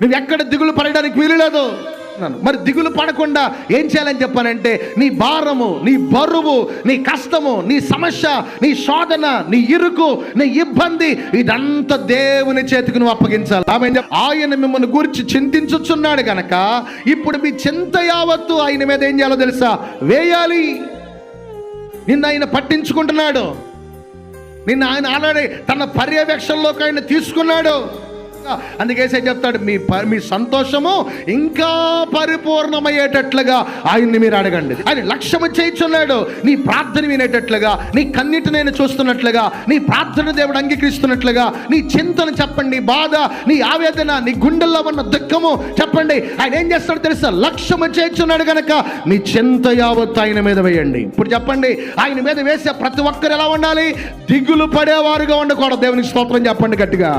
నువ్వు ఎక్కడ దిగులు పడడానికి వీలులేదు. మరి దిగులు పడకుండా ఏం చేయాలని చెప్పానంటే, నీ భారము, నీ బరువు, నీ కష్టము, నీ సమస్య, నీ శోధన, నీ ఇరుకు, నీ ఇబ్బంది, ఇదంతా దేవుని చేతికి నువ్వు అప్పగించాలి. ఆయన మిమ్మల్ని గురించి చింతించుచున్నాడు గనక ఇప్పుడు మీ చింత యావత్తు ఆయన మీద ఏం చేయాలో తెలుసా? వేయాలి. నిన్ను ఆయన పట్టించుకుంటున్నాడు. నిన్ను ఆయన ఆల్రెడీ తన పర్యవేక్షణలోకి ఆయన తీసుకున్నాడు. అందుకే చెప్తాడు, మీ సంతోషము ఇంకా పరిపూర్ణమయ్యేటట్లుగా ఆయన్ని మీరు అడగండి. ఆయన లక్ష్యము చేయించున్నాడు. నీ ప్రార్థన వినేటట్లుగా, నీ కన్నీటి నేను చూస్తున్నట్లుగా, నీ ప్రార్థన దేవుడు అంగీకరిస్తున్నట్లుగా, నీ చింతను చెప్పండి, నీ బాధ, నీ ఆవేదన, నీ గుండెల్లో ఉన్న దుఃఖము చెప్పండి. ఆయన ఏం చేస్తాడో తెలుసా? లక్ష్యము చేయించున్నాడు కనుక నీ చింత యావత్తు ఆయన మీద వేయండి. ఇప్పుడు చెప్పండి, ఆయన మీద వేసే ప్రతి ఒక్కరు ఎలా ఉండాలి? దిగులు పడేవారుగా ఉండకూడదు. దేవునికి స్తోత్రం చెప్పండి గట్టిగా.